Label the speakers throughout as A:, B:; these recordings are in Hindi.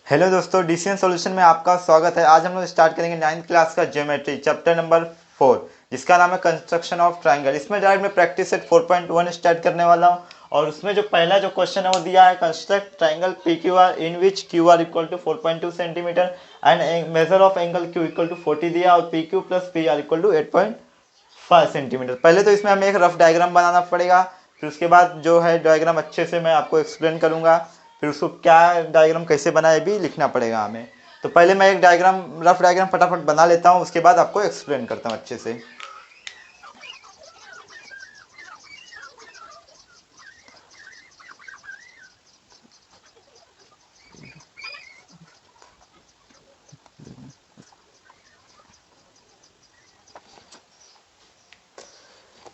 A: हेलो दोस्तों, डीसीएन सॉल्यूशन में आपका स्वागत है। आज हम लोग स्टार्ट करेंगे 9th क्लास का ज्योमेट्री चैप्टर नंबर 4, जिसका नाम है कंस्ट्रक्शन ऑफ ट्राइंगल। इसमें डायरेक्ट मैं प्रैक्टिस सेट 4.1 स्टार्ट करने वाला हूं और उसमें जो पहला जो क्वेश्चन है वो दिया है, construct triangle P Q R in which Q R equal to 4.2 centimetre and measure of angle Q equal to 40 दिया और P Q plus P R equal to 8.5 centimetre. पहले तो इसमें हमें एक रफ डायग्राम बनाना पड़ेगा, फिर उसके बाद जो है डायग्राम अच्छे से मैं आपको एक्सप्लेन करूंगा, फिर उसको क्या डायग्राम कैसे बनाए भी लिखना पड़ेगा हमें। तो पहले मैं एक डायग्राम, रफ डायग्राम फटाफट बना लेता हूँ, उसके बाद आपको एक्सप्लेन करता हूँ अच्छे से।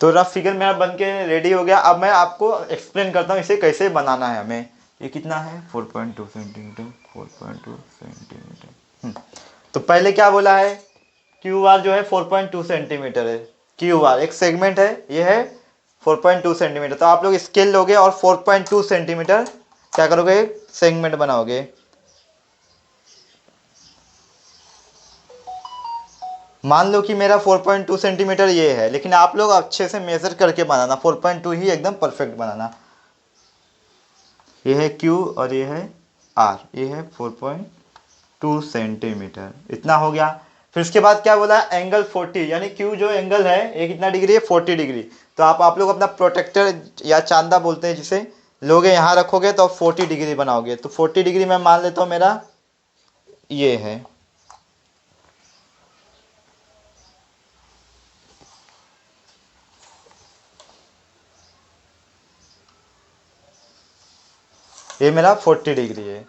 A: तो रफ फिगर मेरा बन के रेडी हो गया। अब मैं आपको एक्सप्लेन करता हूँ इसे कैसे बनाना है हमें। ये कितना है 4.2 सेंटीमीटर, 4.2 सेंटीमीटर। तो पहले क्या बोला है, क्यू आर जो है 4.2 सेंटीमीटर है। क्यू आर एक सेगमेंट है, ये है 4.2 सेंटीमीटर। तो आप लोग स्केल लोगे और 4.2 सेंटीमीटर क्या करोगे, सेगमेंट बनाओगे। मान लो कि मेरा 4.2 सेंटीमीटर ये है, लेकिन आप लोग अच्छे से मेजर करके बनाना, 4.2 ही एकदम परफेक्ट बनाना। ये है Q और ये है R, ये है 4.2 सेंटीमीटर, इतना हो गया। फिर उसके बाद क्या बोला, एंगल 40, यानी Q जो एंगल है ये कितना डिग्री है, 40 डिग्री। तो आप लोग अपना प्रोटेक्टर या चांदा बोलते हैं जिसे, लोगे यहाँ रखोगे तो 40 डिग्री बनाओगे। तो 40 डिग्री मैं मान लेता हूँ मेरा ये है। ये मेरा 40 डिग्री है,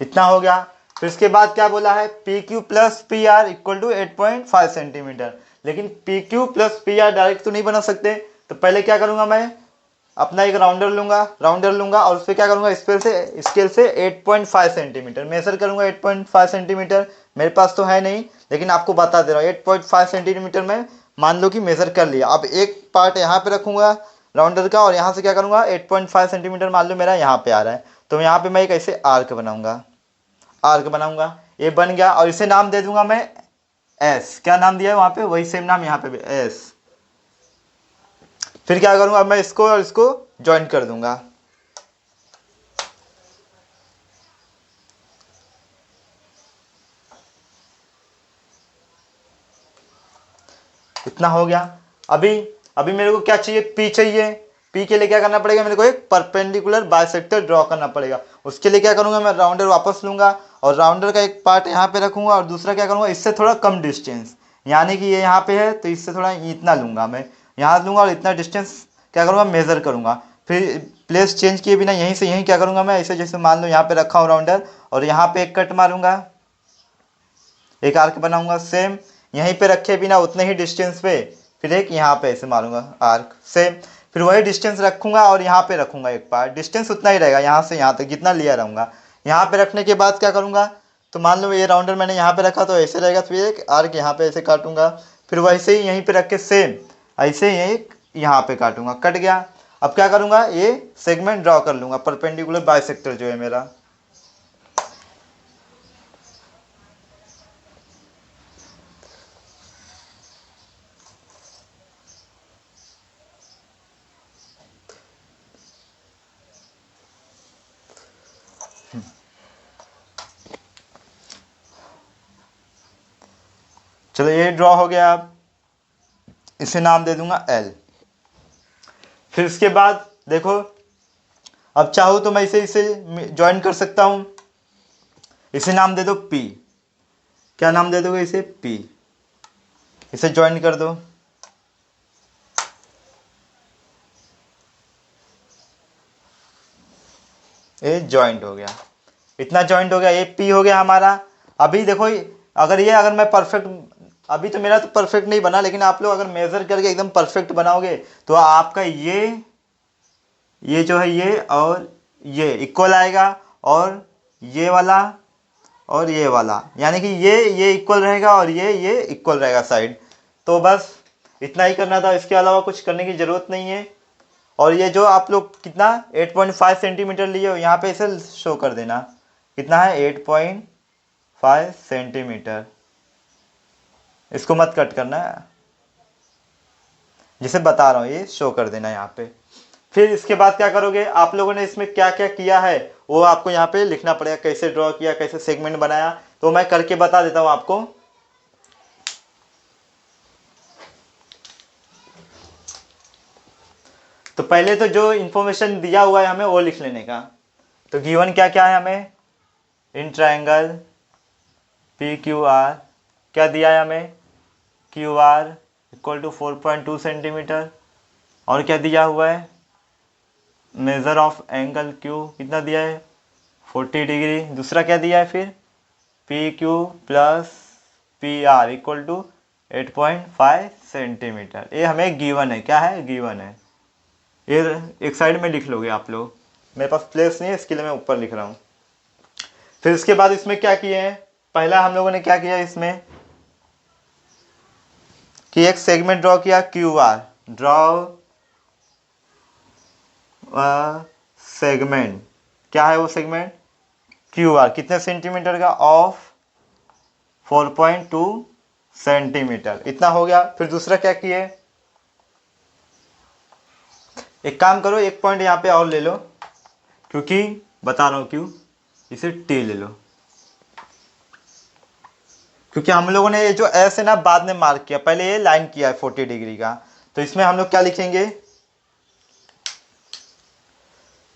A: इतना हो गया। फिर इसके बाद क्या बोला है, P Q plus P R equal to 8.5 centimetre. लेकिन P Q plus P R direct तो नहीं बना सकते, तो पहले क्या करूंगा, मैं अपना एक राउंडर लूंगा और उस पर क्या करूंगा, स्केल से 8.5 सेंटीमीटर मेजर करूंगा। 8.5 सेंटीमीटर मेरे पास तो है नहीं, लेकिन आपको बता दे रहा हूँ 8.5 सेंटीमीटर में मान लो कि मेजर कर लिया। अब एक पार्ट यहाँ पे रखूंगा राउंडर का और यहाँ से क्या करूंगा, 8.5 सेंटीमीटर मान लो मेरा यहाँ पे आ रहा है, तो यहाँ पे मैं एक ऐसे आर्क बनाऊंगा। ये बन गया और इसे नाम दे दूंगा मैं एस। क्या नाम दिया है वहां पे, वही सेम नाम यहाँ पे भी एस। फिर क्या करूंगा, अब मैं इसको और इसको ज्वाइन कर दूंगा। इतना हो गया। अभी अभी मेरे को क्या चाहिए, पी चाहिए। पी के लिए क्या करना पड़ेगा, मेरे को एक परपेंडिकुलर बाइसेक्टर ड्रॉ करना पड़ेगा। उसके लिए क्या करूंगा, मैं राउंडर वापस लूंगा और राउंडर का एक पार्ट यहाँ पे रखूंगा और दूसरा क्या करूंगा, इससे थोड़ा कम डिस्टेंस, यानी कि ये यहाँ पे है तो इससे थोड़ा इतना लूंगा, मैं यहाँ लूंगा और इतना डिस्टेंस क्या करूंगा, मेजर करूंगा। फिर प्लेस चेंज किए बिना यहीं से यहीं क्या करूंगा, मैं ऐसे जैसे मान लो यहाँ पे रखा हूँ राउंडर और यहाँ पे एक कट मारूंगा, एक आर्क बनाऊंगा सेम यहीं पे रखे बिना उतने ही डिस्टेंस पे, फिर एक यहाँ पे ऐसे मारूंगा आर्क सेम, फिर वही डिस्टेंस रखूंगा और यहाँ पे रखूंगा एक पार्ट। डिस्टेंस उतना ही रहेगा यहाँ से यहाँ तक जितना लिया रहूंगा। यहाँ पे रखने के बाद क्या करूंगा, तो मान लो ये राउंडर मैंने यहाँ पे रखा तो ऐसे रहेगा, फिर एक आर्क यहाँ पे ऐसे काटूंगा, फिर वैसे ही यहीं पे रख के सेम ऐसे ही एक यहाँ पे काटूंगा, कट गया। अब क्या करूंगा, ये सेगमेंट ड्रॉ कर लूंगा, परपेंडिकुलर बाइसेक्टर जो है मेरा। चलो ये ड्रॉ हो गया, अब इसे नाम दे दूंगा एल। फिर उसके बाद देखो, अब चाहूँ तो मैं इसे ज्वाइन कर सकता हूँ। इसे नाम दे दो पी। क्या नाम दे दोगे इसे, पी। इसे ज्वाइन कर दो। ये ज्वाइंट हो गया, इतना ज्वाइंट हो गया, ये पी हो गया हमारा। अभी देखो, अगर मैं परफेक्ट, अभी तो मेरा तो परफेक्ट नहीं बना, लेकिन आप लोग अगर मेजर करके एकदम परफेक्ट बनाओगे तो आपका ये जो है ये और ये इक्वल आएगा, और ये वाला और ये वाला, यानी कि ये इक्वल रहेगा और ये इक्वल रहेगा साइड। तो बस इतना ही करना था, इसके अलावा कुछ करने की ज़रूरत नहीं है। और ये जो आप लोग कितना 8.5 सेंटीमीटर लिए हो, यहाँ पे इसे शो कर देना कितना है 8.5 सेंटीमीटर। इसको मत कट करना है, जिसे बता रहा हूँ ये शो कर देना यहाँ पे। फिर इसके बाद क्या करोगे, आप लोगों ने इसमें क्या क्या किया है वो आपको यहाँ पे लिखना पड़ेगा, कैसे ड्रॉ किया, कैसे सेगमेंट बनाया, तो मैं करके बता देता हूँ आपको। तो पहले तो जो इन्फॉर्मेशन दिया हुआ है हमें वो लिख लेने का। तो गिवन क्या क्या है हमें, in triangle P Q R क्या दिया है हमें, Q R equal to 4.2 centimetre, और क्या दिया हुआ है, मेजर ऑफ एंगल क्यू कितना दिया है 40 डिग्री। दूसरा क्या दिया है फिर, P Q plus P R equal to 8.5 centimetre. ये हमें गिवन है, क्या है गिवन है। ये एक साइड में लिख लोगे आप लोग, मेरे पास प्लेस नहीं है इसके लिए मैं ऊपर लिख रहा हूँ। फिर इसके बाद इसमें क्या किए हैं, पहला हम लोगों ने क्या किया इसमें कि एक सेगमेंट ड्रॉ किया क्यू आर, ड्रॉ सेगमेंट, क्या है वो सेगमेंट क्यू आर कितने सेंटीमीटर का, ऑफ 4.2 सेंटीमीटर, इतना हो गया। फिर दूसरा क्या किए, एक काम करो एक पॉइंट यहाँ पे और ले लो, क्योंकि बता रहा हूँ क्यों, इसे टी ले लो, क्योंकि हम लोगों ने ये जो एस है ना बाद में मार्क किया, पहले ये लाइन किया है 40 डिग्री का। तो इसमें हम लोग क्या लिखेंगे,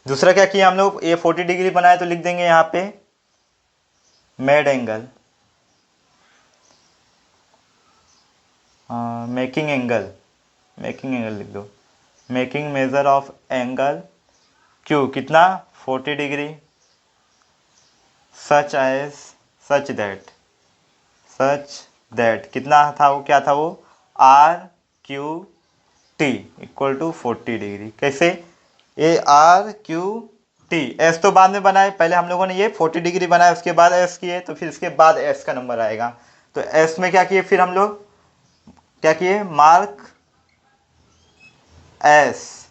A: दूसरा क्या किया हम लोग, ये 40 डिग्री बनाए तो लिख देंगे यहाँ पे made angle, making angle, making angle लिख दो, making measure of angle Q कितना 40 degree, such as such that कितना था वो, क्या था वो R Q T equal to 40 degree. कैसे, A R Q T, yes तो बाद में बनाए, पहले हम लोगों ने ये 40 डिग्री बनाया उसके बाद एस किए, तो फिर इसके बाद एस का नंबर आएगा। तो एस में क्या किए फिर हम लोग, क्या किए, मार्क एस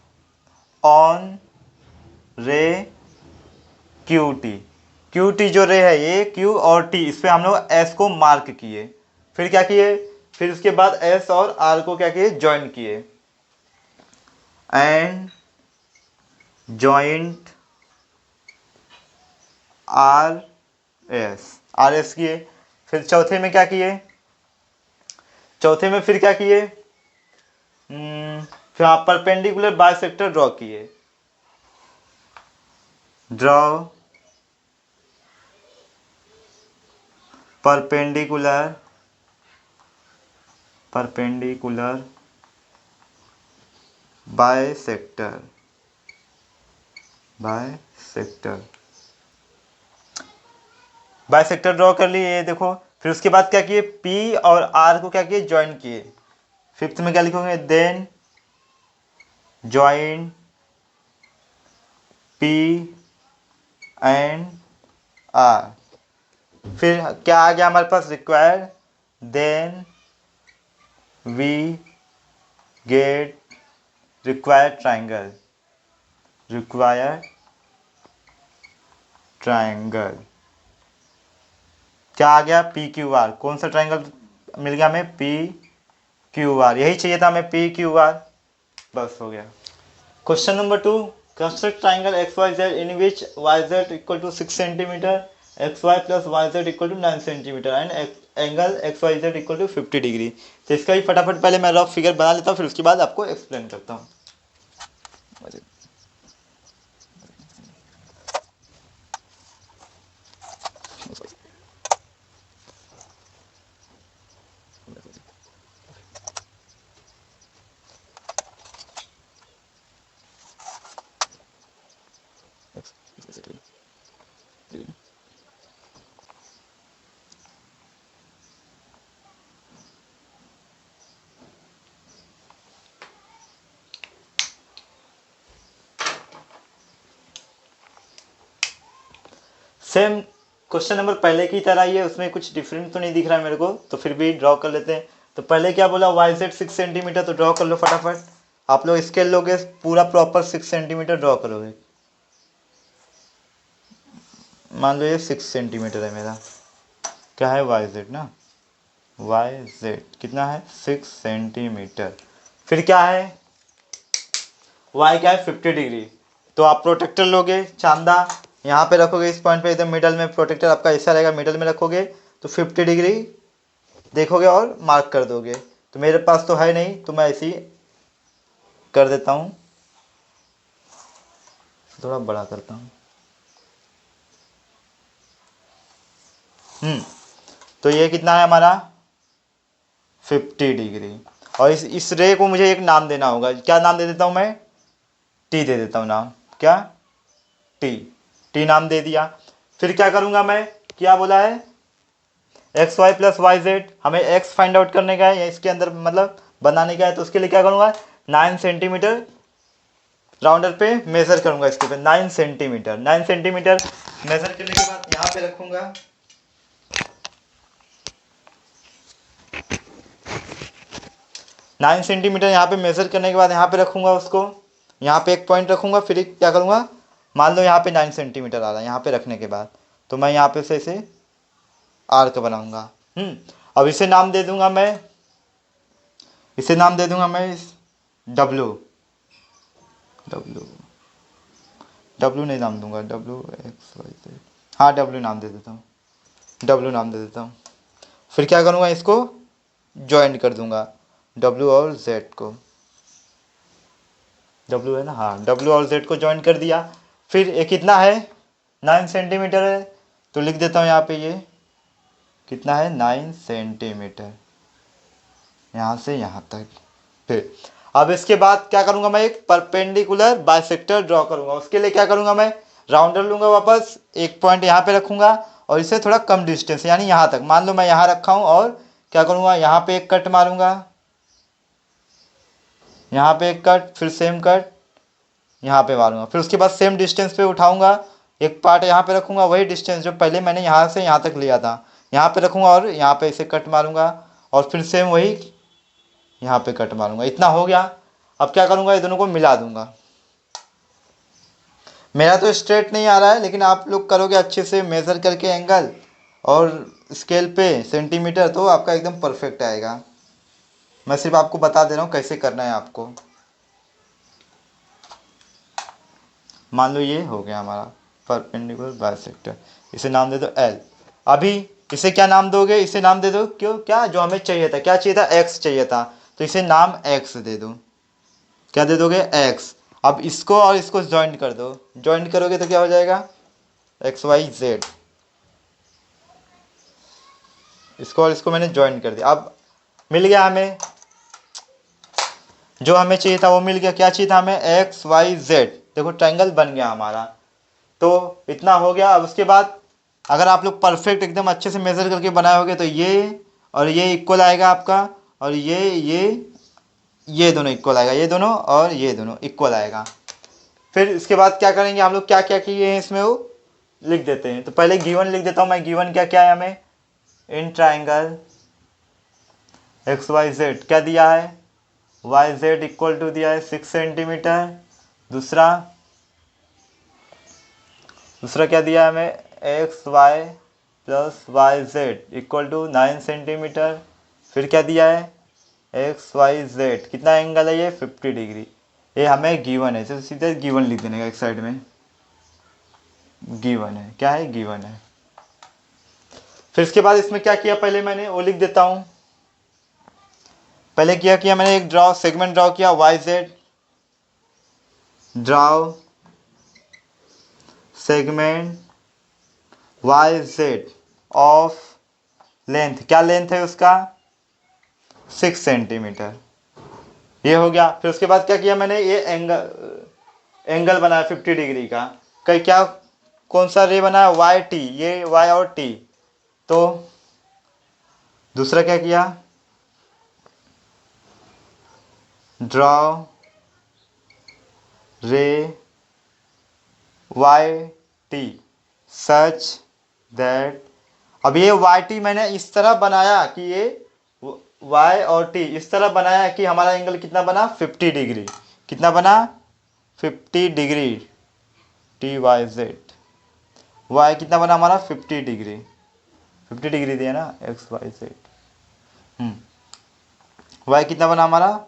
A: ऑन रे क्यू टी जो रे है ये क्यू और टी, इस पर हम लोग एस को मार्क किए। फिर क्या किए, फिर उसके बाद एस और आर को क्या किए, ज्वाइन किए, एंड जॉइंट आर एस किए। फिर चौथे में क्या किए, चौथे में फिर क्या किए, फिर आप परपेंडिकुलर बाइसेक्टर ड्रॉ किए, ड्रॉ परपेंडिकुलर बाइसेक्टर ड्रॉ कर लिए, ये देखो। फिर उसके बाद क्या किए, पी और आर को क्या किए, ज्वाइन किए। फिफ्थ में क्या लिखोगे, then join P and R. फिर क्या आ गया हमारे पास, required, then we get required triangle. क्या आ गया, पी क्यू आर, कौन सा ट्राइंगल मिल गया हमें, पी क्यू आर, यही चाहिए था हमें पी क्यू आर, बस हो गया। Question number 2, construct triangle X Y Z in which Y Z equal to 6 centimetre, X Y plus Y Z equal to 9 centimetre and angle X Y Z equal to 50 degree. तो इसका भी फटाफट पहले मैं रफ फिगर बना लेता हूँ, फिर उसके बाद आपको एक्सप्लेन करता हूँ। सेम क्वेश्चन नंबर पहले की तरह ही है, उसमें कुछ डिफरेंट तो नहीं दिख रहा है मेरे को, तो फिर भी ड्रॉ कर लेते हैं। तो पहले क्या बोला, वाई जेड 6 सेंटीमीटर, तो ड्रॉ कर लो फटाफट। आप लोग स्केल लोगे पूरा प्रॉपर 6 सेंटीमीटर ड्रॉ करोगे। मान लो ये 6 सेंटीमीटर है मेरा, क्या है वाई जेड ना, वाई जेड कितना है 6 सेंटीमीटर। फिर क्या है वाई क्या है 50 डिग्री। तो आप प्रोटेक्टर लोगे चांदा, यहाँ पे रखोगे इस पॉइंट पे एकदम मिडल में, प्रोटेक्टर आपका ऐसा रहेगा मिडल में रखोगे तो 50 डिग्री देखोगे और मार्क कर दोगे। तो मेरे पास तो है नहीं तो मैं ऐसे ही कर देता हूँ, थोड़ा बड़ा करता हूँ। तो ये कितना है हमारा 50 डिग्री। और इस रे को मुझे एक नाम देना होगा, क्या नाम दे देता हूँ मैं, टी दे देता हूँ नाम, क्या टी, टी नाम दे दिया। फिर क्या करूँगा मैं, क्या बोला है X Y plus Y Z, हमें एक्स फाइंड आउट करने का है या इसके अंदर मतलब बनाने का है। तो उसके लिए क्या करूँगा 9 सेंटीमीटर राउंडर पे मेज़र करूँगा, इसके पे 9 सेंटीमीटर। 9 सेंटीमीटर मेज़र करने के बाद यहाँ पे रखूँगा 9 सेंटीमीटर यहाँ पे मेज़र करने के बाद यहाँ पे रखूँगा उसको, यहाँ पे एक पॉइंट रखूँगा। फिर क्या करूँगा, मान लो यहाँ पे 9 सेंटीमीटर आ रहा है, यहाँ पे रखने के बाद तो मैं यहाँ पे से इसे आर्क बनाऊँगा। अब इसे नाम दे दूँगा मैं, इसे नाम दे दूँगा मैं डब्लू, डब्लू डब्लू नहीं नाम दूँगा, डब्लू एक्स वाई जेड, हाँ डब्लू नाम दे देता हूँ, डब्लू नाम दे देता हूँ। फिर क्या करूँगा इसको ज्वाइंट कर दूँगा डब्लू और जेड को, डब्लू है ना, हाँ डब्लू और जेड को ज्वाइन कर दिया। फिर ये कितना है 9 सेंटीमीटर है, तो लिख देता हूँ यहाँ पे ये कितना है 9 सेंटीमीटर यहाँ से यहाँ तक। फिर अब इसके बाद क्या करूँगा मैं, एक परपेंडिकुलर बाइसेक्टर ड्रॉ करूँगा। उसके लिए क्या करूँगा मैं, राउंडर लूँगा वापस, एक पॉइंट यहाँ पे रखूँगा और इसे थोड़ा कम डिस्टेंस यानी यहाँ तक, मान लो मैं यहाँ रखा हूँ और क्या करूँगा यहाँ पे एक कट मारूँगा, यहाँ पे एक कट, फिर सेम कट यहाँ पे मारूंगा। फिर उसके बाद सेम डिस्टेंस पे उठाऊंगा, एक पार्ट यहाँ पे रखूंगा, वही डिस्टेंस जो पहले मैंने यहाँ से यहाँ तक लिया था यहाँ पे रखूंगा और यहाँ पे इसे कट मारूंगा और फिर सेम वही यहाँ पे कट मारूंगा। इतना हो गया। अब क्या करूंगा, ये दोनों को मिला दूंगा। मेरा तो स्ट्रेट नहीं आ रहा है, लेकिन आप लोग करोगे अच्छे से मेज़र करके एंगल और स्केल पे सेंटीमीटर तो आपका एकदम परफेक्ट आएगा। मैं सिर्फ आपको बता दे रहा हूँ कैसे करना है आपको। मान लो ये हो गया हमारा परपेंडिकुलर बाइसेक्टर, इसे नाम दे दो एल। अभी इसे क्या नाम दोगे, इसे नाम दे दो क्यों, क्या जो हमें चाहिए था, क्या चाहिए था एक्स चाहिए था, तो इसे नाम एक्स दे दो। क्या दे दोगे एक्स। अब इसको और इसको ज्वाइंट कर दो, ज्वाइंट करोगे तो क्या हो जाएगा एक्स वाई जेड। इसको और इसको मैंने ज्वाइंट कर दिया। अब मिल गया हमें जो हमें चाहिए था, वो मिल गया। क्या चाहिए था हमें एक्स वाई जेड, देखो ट्रायंगल बन गया हमारा। तो इतना हो गया। अब उसके बाद अगर आप लोग परफेक्ट एकदम अच्छे से मेज़र करके बनाए होगे तो ये और ये इक्वल आएगा आपका, और ये दोनों इक्वल आएगा, ये दोनों और ये दोनों इक्वल आएगा। फिर इसके बाद क्या करेंगे हम लोग, क्या क्या किए हैं इसमें वो लिख देते हैं। तो पहले गिवन लिख देता हूँ मैं, गिवन क्या क्या है हमें, in triangle X Y Z क्या दिया है, वाई जेड इक्वल टू दिया है 6 सेंटीमीटर। दूसरा क्या दिया है हमें, X Y plus Y Z equal to 9 centimetre. फिर क्या दिया है एक्स वाई जेड, कितना एंगल है ये 50 डिग्री। ये हमें गिवन है, तो सीधे गिवन लिख देने का एक साइड में, गिवन है, क्या है गिवन है। फिर इसके बाद इसमें क्या किया पहले मैंने वो लिख देता हूँ। पहले क्या किया मैंने, एक सेगमेंट ड्रॉ किया Y Z, draw segment Y Z of length, क्या लेंथ है उसका 6 सेंटीमीटर। ये हो गया। फिर उसके बाद क्या किया मैंने, ये एंगल बनाया 50 डिग्री का। कहीं क्या कौन सा रे बनाया, वाई टी, ये वाई और टी। तो दूसरा क्या किया, ड्रॉ रे वाई टी सच दैट, अब ये वाई टी मैंने इस तरह बनाया कि ये वाई और टी इस तरह बनाया कि हमारा एंगल कितना बना 50 डिग्री। कितना बना 50 degree. T Y Z Y कितना बना हमारा 50 डिग्री। 50 डिग्री दिया ना एक्स वाई जेड। वाई कितना बना हमारा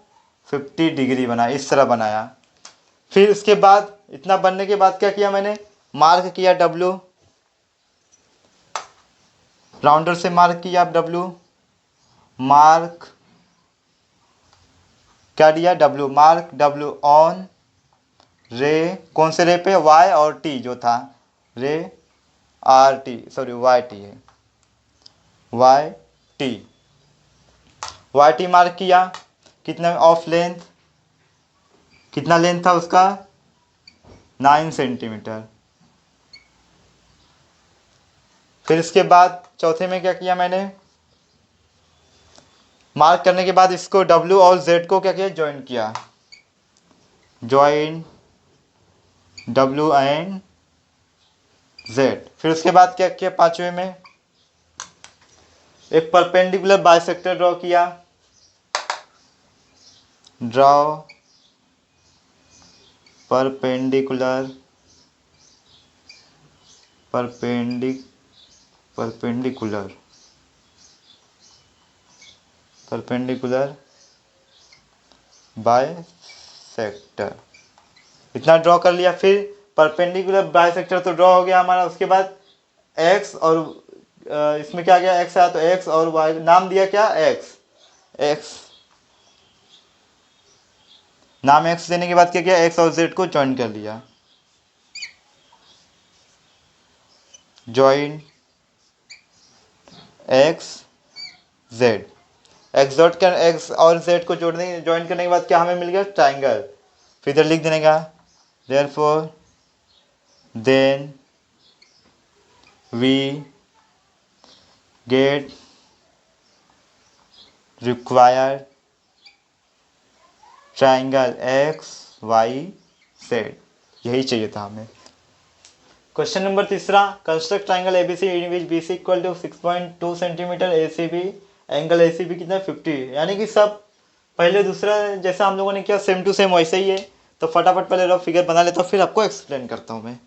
A: 50 डिग्री बना, इस तरह बनाया। फिर उसके बाद इतना बनने के बाद क्या किया मैंने, मार्क किया डब्लू, राउंडर से मार्क किया डब्लू, मार्क क्या दिया डब्लू, मार्क डब्लू ऑन रे, कौन से रे पे, वाई और टी जो था, ray R T sorry Y T है, Y T, Y T mark किया। कितना ऑफ लेंथ, कितना लेंथ था उसका 9 सेंटीमीटर। फिर इसके बाद चौथे में क्या किया मैंने, मार्क करने के बाद इसको W और Z को क्या किया, ज्वाइन किया, ज्वाइन W एंड Z। फिर उसके बाद क्या किया पांचवें में, एक परपेंडिकुलर बाइसेक्टर ड्रॉ किया, ड्रॉ परपेंडिकुलर परपेंडिकुलर बाइसेक्टर, इतना ड्रॉ कर लिया। फिर परपेंडिकुलर बाइसेक्टर तो ड्रॉ हो गया हमारा। उसके बाद एक्स और इसमें क्या गया, एक्स आया तो एक्स और वाई नाम दिया क्या, एक्स, एक्स नाम एक्स देने के बाद क्या किया, एक्स और जेड को ज्वाइन कर लिया, ज्वाइन एक्स जेड, एक्स और जेड को जोड़ने ज्वाइन करने के बाद क्या हमें मिल गया, ट्राइंगल। फिर इधर लिख देने का, therefore then we get required triangle X Y Z, यही चाहिए था हमें। क्वेश्चन नंबर तीसरा, construct triangle ABC in which BC equal to 6.2 centimetre, ACB angle ACB कितना 50, यानी कि सब पहले दूसरा जैसा हम लोगों ने किया सेम टू सेम वैसे ही है। तो फटाफट पहले रफ फिगर बना लेता हूँ, फिर आपको एक्सप्लेन करता हूँ मैं।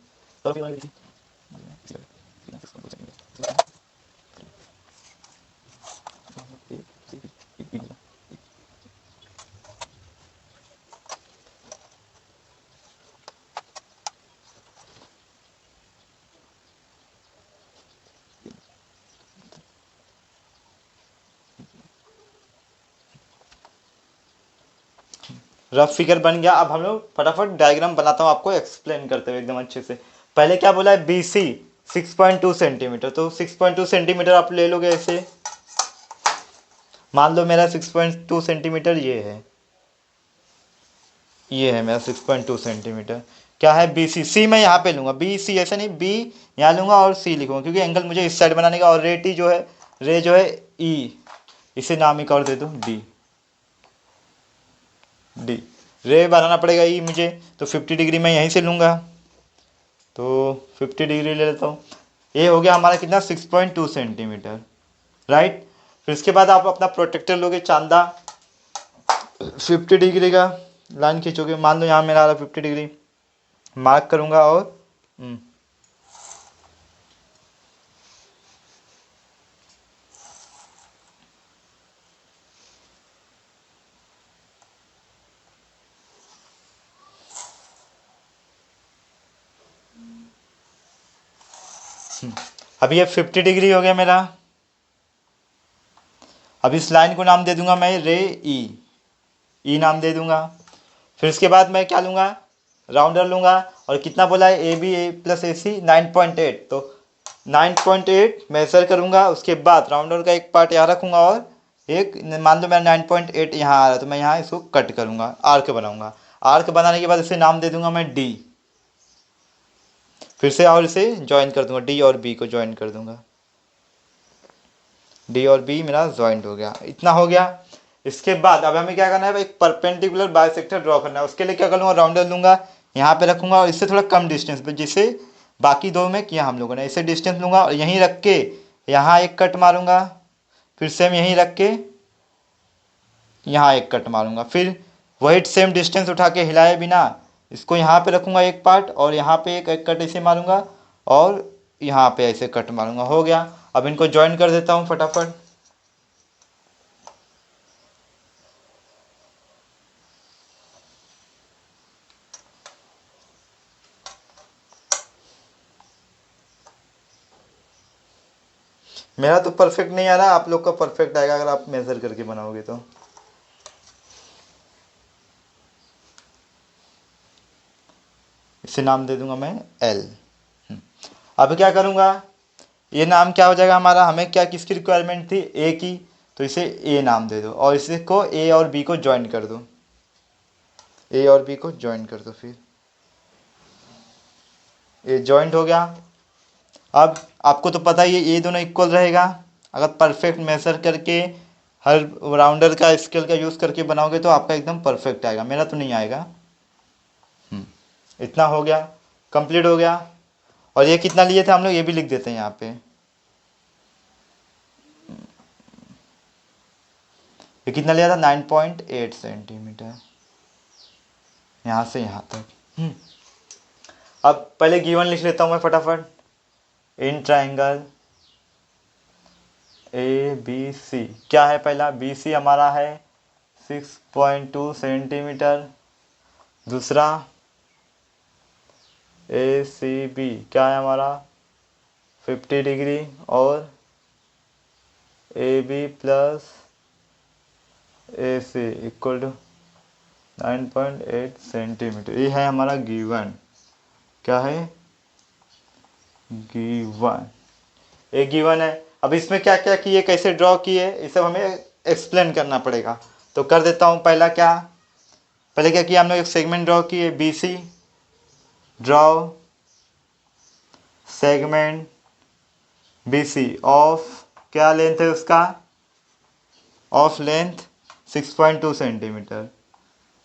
A: रफ फिगर बन गया। अब हम लोग फटाफट डायग्राम बनाता हूँ आपको एक्सप्लेन करते हुए एकदम अच्छे से। पहले क्या बोला है, बी सी 6.2 सेंटीमीटर, तो 6.2 सेंटीमीटर आप ले लोगे ऐसे, मान लो मेरा 6.2 सेंटीमीटर ये है मेरा 6.2 सेंटीमीटर। क्या है बी सी, सी मैं यहाँ पे लूँगा, बी सी ऐसे नहीं, बी यहाँ लूँगा और सी लिखूँगा क्योंकि एंगल मुझे इस साइड बनाने का। और रे टी जो है, रे जो है ई, इसे नाम एक और दे दूँ डी, डी रे बनाना पड़ेगा ई मुझे, तो 50 डिग्री मैं यहीं से लूँगा, तो 50 डिग्री ले लेता हूँ। ये हो गया हमारा कितना 6.2 सेंटीमीटर, राइट। फिर इसके बाद आप अपना प्रोटेक्टर लोगे चांदा, 50 डिग्री का लाइन खींचोगे, मान लो यहाँ मेरा आ रहा 50 डिग्री, मार्क करूँगा और अब ये 50 डिग्री हो गया मेरा। अब इस लाइन को नाम दे दूंगा मैं रे ई नाम दे दूंगा। फिर इसके बाद मैं क्या लूँगा, राउंडर लूँगा, और कितना बोला है A B A plus A सी 9.8, तो 9.8 मेजर करूँगा। उसके बाद राउंडर का एक पार्ट यहाँ रखूँगा और एक, मान लो मेरा 9.8 यहाँ आ रहा है तो मैं यहाँ इसको कट करूँगा, आर्क बनाऊँगा। आर्क बनाने के बाद इसे नाम दे दूंगा मैं डी, फिर से और इसे ज्वाइन कर दूंगा, डी और बी को ज्वाइन कर दूंगा, डी और बी मेरा ज्वाइंट हो गया। इतना हो गया। इसके बाद अब हमें क्या करना है, एक परपेंडिकुलर बाइसेक्टर ड्रॉ करना है। उसके लिए क्या करूँगा, राउंडर लूँगा, यहाँ पे रखूँगा और इससे थोड़ा कम डिस्टेंस पे, जिसे बाकी दो में किया हम लोगों ने, इसे डिस्टेंस लूँगा और यहीं रख के यहाँ एक कट मारूँगा, फिर सेम यहीं रख के यहाँ एक कट मारूंगा, फिर वही सेम डिस्टेंस उठा के हिलाए बिना इसको यहाँ पे रखूँगा एक पार्ट, और यहाँ पे एक कट ऐसे मारूंगा, और यहाँ पे ऐसे कट मारूंगा। हो गया। अब इनको ज्वाइन कर देता हूँ फटाफट। मेरा तो परफेक्ट नहीं आ रहा, आप लोग का परफेक्ट आएगा अगर आप मेजर करके बनाओगे तो। इसे नाम दे दूंगा मैं एल। अब क्या करूंगा, ये नाम क्या हो जाएगा हमारा, हमें क्या किसकी रिक्वायरमेंट थी, ए की, तो इसे ए नाम दे दो, और इसको ए और बी को ज्वाइन कर दो, ए और बी को ज्वाइन कर दो। फिर ये ज्वाइंट हो गया। अब आपको तो पता ही है ये दोनों इक्वल रहेगा। अगर परफेक्ट मेजर करके हर राउंडर का स्केल का यूज़ करके बनाओगे तो आपका एकदम परफेक्ट आएगा, मेरा तो नहीं आएगा। इतना हो गया, कंप्लीट हो गया। और ये कितना लिए थे हम लोग, ये भी लिख देते हैं यहाँ पे। ये कितना लिया था, 9.8 सेंटीमीटर, यहाँ से यहाँ तक। अब पहले गिवन लिख लेता हूँ मैं फटाफट। इन ट्राइंगल ए बी सी क्या है, पहला बी सी हमारा है 6.2 सेंटीमीटर। दूसरा ए सी बी क्या है हमारा 50 डिग्री, और A B plus A C equal to 9.8 centimetre. ये है हमारा गिवन। क्या है, गिवन। एक गिवन है। अब इसमें क्या क्या किए, कैसे ड्रॉ किए, ये सब हमें एक्सप्लेन करना पड़ेगा। तो कर देता हूँ। पहले क्या किया हम लोग, एक सेगमेंट ड्रॉ किए B C, draw segment B C of, क्या लेंथ है उसका, ऑफ लेंथ 6.2 सेंटीमीटर,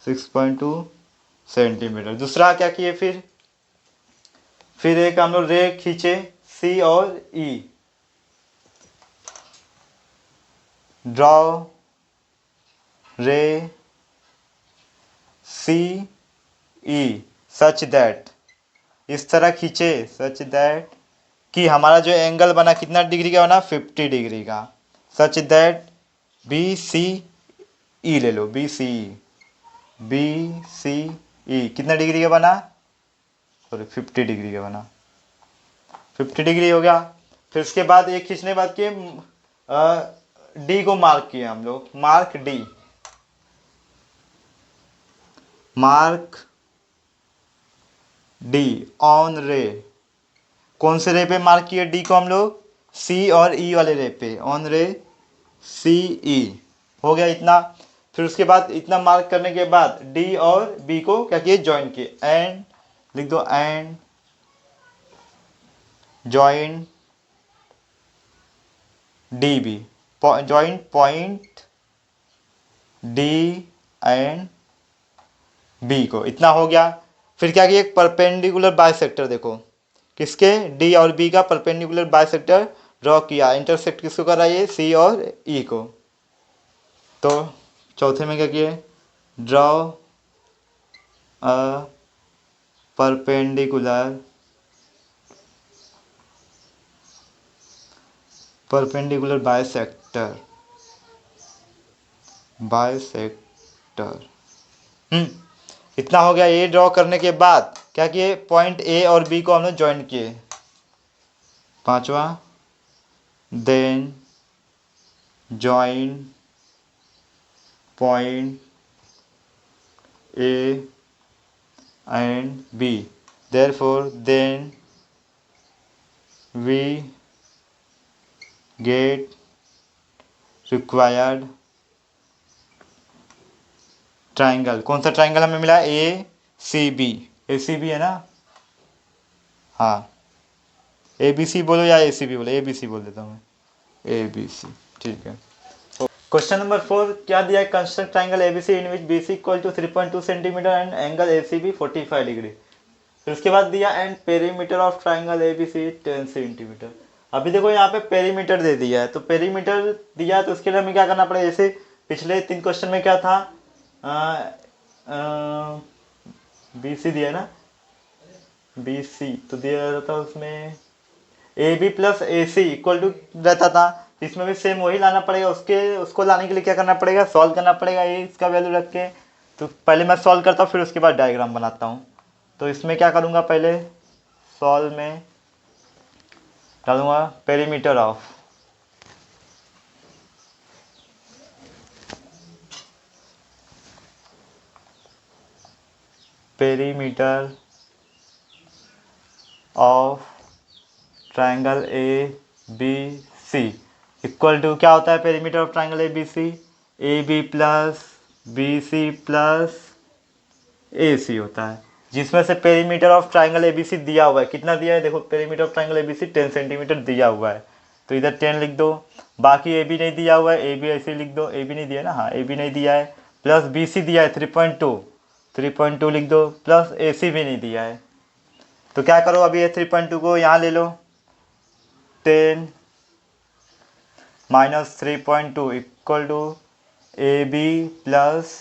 A: 6.2 सेंटीमीटर। दूसरा क्या किए, फिर एक हम लोग रे खींचे सी और ई, ड्रॉ रे सी ई सच दैट, इस तरह खींचे सच दैट कि हमारा जो एंगल बना कितना डिग्री का बना, 50 डिग्री का। सच दैट बी सी ई ले लो, बी सी ई कितना डिग्री का बना, सॉरी 50 डिग्री का बना, 50 डिग्री हो गया। फिर उसके बाद एक खींचने बाद के डी को मार्क किया हम लोग, mark D, mark D on रे। कौन से रे पे मार्क किए डी को हम लोग, सी और ई वाले रे पे, ऑन रे सी ई। हो गया इतना। फिर उसके बाद इतना मार्क करने के बाद डी और बी को क्या किए, ज्वाइन किए। एंड लिख दो, and join D B, joint point D and B को। इतना हो गया। फिर क्या किया, एक परपेंडिकुलर बाइसेक्टर, देखो किसके, डी और बी का परपेंडिकुलर बाइसेक्टर ड्रॉ किया। इंटरसेक्ट किसको करा, ये सी और ई को। तो चौथे में क्या किए, ड्रॉ अ परपेंडिकुलर बाइसेक्टर, इतना हो गया। ये ड्रॉ करने के बाद क्या किए, पॉइंट ए और बी को हमने ज्वाइन किए। पांचवा, then join point A and B, therefore then we get required triangle. कौन सा ट्राइंगल हमें मिला, ए सी बी, ए सी बी है ना, हाँ ए बी सी बोलो या ए सी बी बोलो, ए बी सी बोल देता हूँ मैं, ए बी सी, ठीक है। क्वेश्चन नंबर 4 क्या दिया है, construct triangle A B C in which B C equal to 3.2 centimetre and angle A C B 45 degree. फिर उसके बाद दिया and perimeter of triangle A B C 10 centimetre. अभी देखो यहाँ पे पेरीमीटर दे दिया है, तो पेरीमीटर दिया है तो उसके लिए हमें क्या करना पड़ेगा, जैसे पिछले 3 क्वेश्चन में क्या था, बी सी दिया है ना, बी सी तो दिया रहता उसमें A B plus A C equal to रहता था। इसमें भी सेम वही लाना पड़ेगा, उसको लाने के लिए क्या करना पड़ेगा, सॉल्व करना पड़ेगा ए इसका वैल्यू रख के। तो पहले मैं सॉल्व करता हूँ, फिर उसके बाद डायग्राम बनाता हूँ। तो इसमें क्या करूँगा, पहले सॉल्व में डालूंगा perimeter of perimeter of triangle A B C equal to क्या होता है, perimeter of triangle A B C, A B plus B C plus A C होता है, जिसमें से perimeter of triangle A B C दिया हुआ है, कितना दिया है देखो, perimeter of triangle A B C 10 centimetre दिया हुआ है, तो इधर 10 लिख दो। बाकी ए बी नहीं दिया हुआ है, ए बी ऐसे लिख दो, ए बी नहीं दिया ना, हाँ ए बी नहीं दिया है, प्लस बी सी दिया है 3.2 लिख दो, प्लस ए सी भी नहीं दिया है। तो क्या करो, अभी ये 3.2 को यहाँ ले लो, 10 minus 3.2 equal to A B plus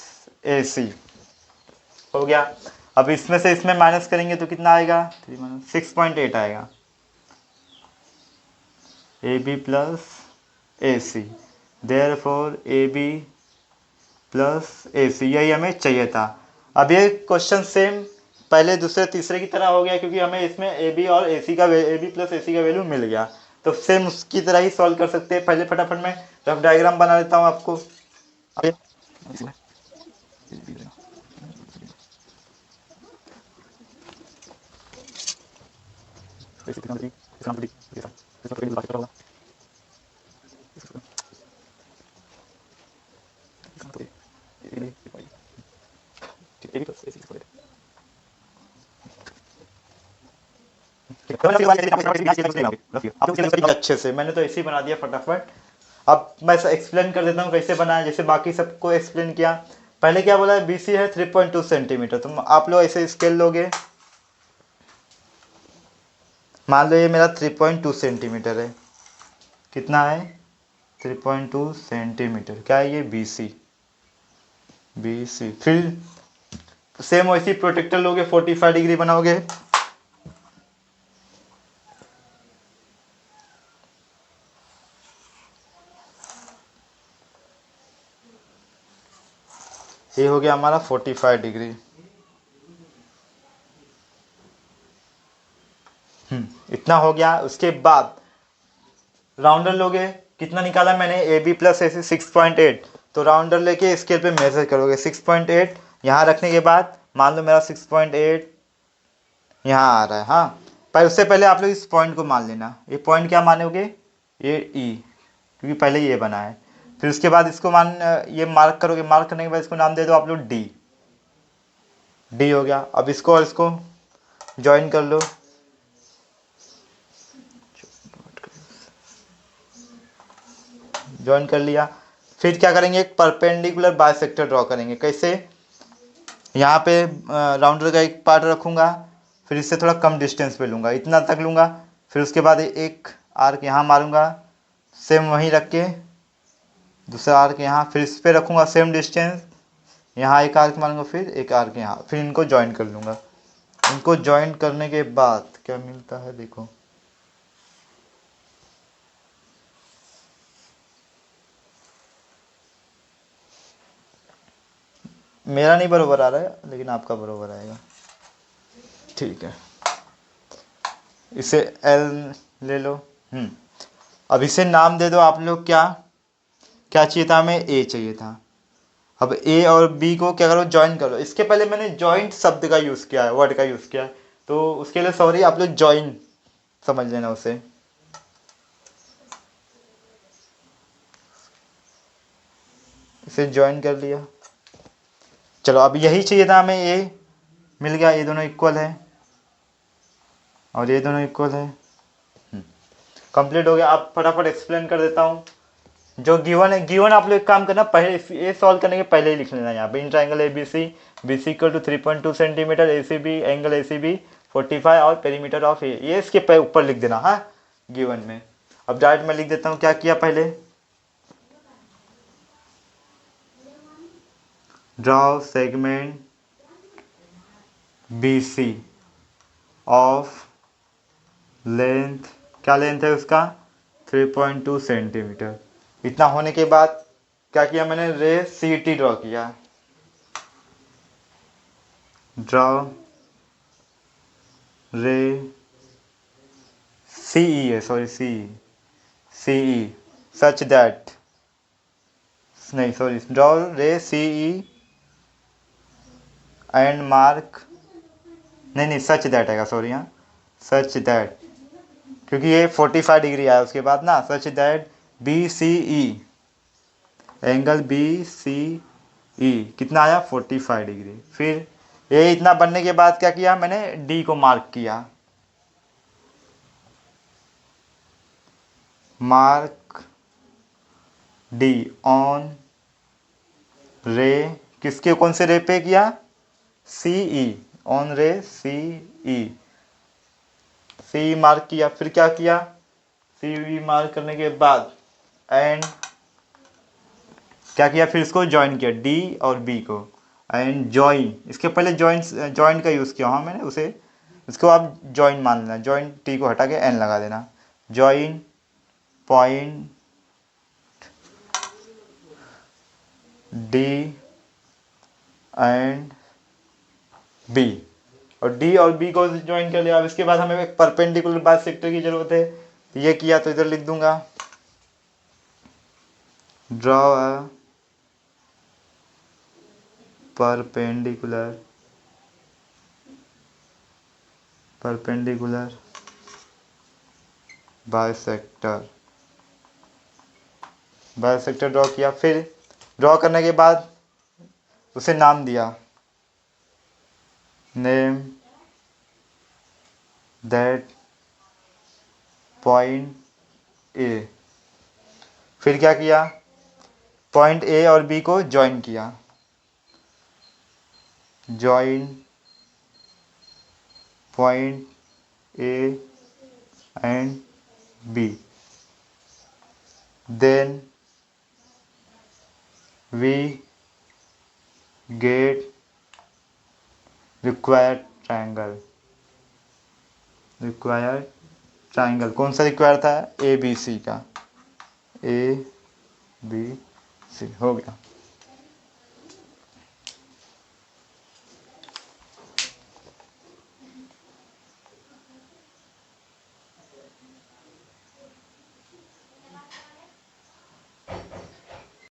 A: A C हो गया। अब इसमें से इसमें माइनस करेंगे तो कितना आएगा, 3 माइनस 6.8 आएगा, A B plus A C, therefore A B plus A C, यही हमें चाहिए था। अब ये क्वेश्चन सेम पहले दूसरे तीसरे की तरह हो गया, क्योंकि हमें इसमें ए बी और ए सी का ए बी प्लस ए सी का वैल्यू मिल गया, तो सेम उसकी तरह ही सॉल्व कर सकते हैं। पहले फटाफट मैं रफ डायग्राम बना लेता हूँ आपको। अच्छे से मैंने तो ऐसे ही बना दिया फटाफट। अब मैं एक्सप्लेन कर देता हूँ कैसे बनाया, जैसे बाकी सबको एक्सप्लेन किया। पहले क्या बोला, बी सी है 3.2 सेंटीमीटर, तो आप लोग ऐसे स्केल लोगे, मान लो ये मेरा 3.2 सेंटीमीटर है, कितना है 3.2 सेंटीमीटर, क्या है ये बी सी, फिर सेम वैसी प्रोटेक्टर लोगे, 45 डिग्री बनाओगे, ये हो गया हमारा 45 डिग्री। इतना हो गया। उसके बाद राउंडर लोगे, कितना निकाला मैंने, ए बी प्लस ए सी 6.8, तो राउंडर लेके स्केल पे मेजर करोगे, 6.8 यहाँ रखने के बाद मान लो मेरा 6.8 यहाँ आ रहा है। हाँ, पर उससे पहले आप लोग इस पॉइंट को मान लेना, ये पॉइंट क्या मानोगे, ये ई, क्योंकि पहले ये बना है। फिर उसके बाद इसको ये मार्क करोगे, मार्क करने के बाद इसको नाम दे दो आप लोग डी, डी हो गया। अब इसको और इसको ज्वाइन कर लो, ज्वाइन कर लिया। फिर क्या करेंगे, एक परपेंडिकुलर बाइसेक्टर ड्रॉ करेंगे। कैसे, यहाँ पे राउंडर का एक पार्ट रखूँगा, फिर इससे थोड़ा कम डिस्टेंस पे लूँगा, इतना तक लूँगा, फिर उसके बाद एक आर्क यहाँ मारूँगा, सेम वहीं रख के दूसरा आर्क यहाँ, फिर इस पर रखूँगा सेम डिस्टेंस, यहाँ एक आर्क मारूँगा, फिर एक आर्क यहाँ, फिर इनको ज्वाइन कर लूँगा। इनको ज्वाइन करने के बाद क्या मिलता है देखो, मेरा नहीं बरोबर आ रहा है लेकिन आपका बरोबर आएगा, ठीक है। इसे एल ले लो। अब इसे नाम दे दो आप लोग, क्या क्या चाहिए था हमें, ए चाहिए था। अब ए और बी को क्या करो, ज्वाइन करो। इसके पहले मैंने जॉइंट शब्द का यूज़ किया है, वर्ड का यूज़ किया है, तो उसके लिए सॉरी, आप लोग ज्वाइन समझ लेना उसे। इसे ज्वाइन कर लिया। चलो, अब यही चाहिए था हमें, ए मिल गया, ये दोनों इक्वल है और ये दोनों इक्वल है, कंप्लीट हो गया। अब फटाफट एक्सप्लेन कर देता हूँ। जो गिवन है, गिवन आप लोग एक काम करना, पहले ये सॉल्व करने के पहले ही लिख लेना यहाँ पे, in triangle A B C equal to 3.2 centimetre, A C B angle A C B 45 और पेरीमीटर ऑफ ए, ये इसके ऊपर लिख देना, हाँ गिवन में। अब डायरेक्ट मैं लिख देता हूँ, क्या किया पहले, draw segment BC of length, क्या लेंथ है उसका 3.2 सेंटीमीटर। इतना होने के बाद क्या किया मैंने, रे CT ड्रॉ किया। ड्रॉ रे CE sorry CE such that, नहीं सॉरी, ड्रॉ रे CE एंड मार्क, नहीं सच दैट आएगा, सॉरी हाँ, सच दैट, क्योंकि ये 45 डिग्री आया उसके बाद ना, such that BCE angle BCE कितना आया 45 डिग्री। फिर ये इतना बनने के बाद क्या किया मैंने, D को मार्क किया, मार्क D ऑन रे, किसके कौन से रे पे किया, CE ऑन रे CE मार्क किया। फिर क्या किया, CE मार्क करने के बाद एंड क्या किया, फिर इसको ज्वाइन किया D और B को, एंड ज्वाइन, इसके पहले ज्वाइन का यूज़ किया हाँ मैंने उसे, इसको आप ज्वाइन मान लेना, ज्वाइन T को हटा के N लगा देना, join point D and B, और D और B को ज्वाइन कर लिया। अब इसके बाद हमें एक परपेंडिकुलर बाइसेक्टर की जरूरत है, तो ये किया, तो इधर लिख दूंगा draw a perpendicular bisector draw किया। फिर ड्रॉ करने के बाद उसे नाम दिया, नेम दैट पॉइंट ए। फिर क्या किया, पॉइंट ए और बी को ज्वाइन किया, join point A and B, then we get required triangle, कौन सा रिक्वायर था, ABC का, ABC हो गया।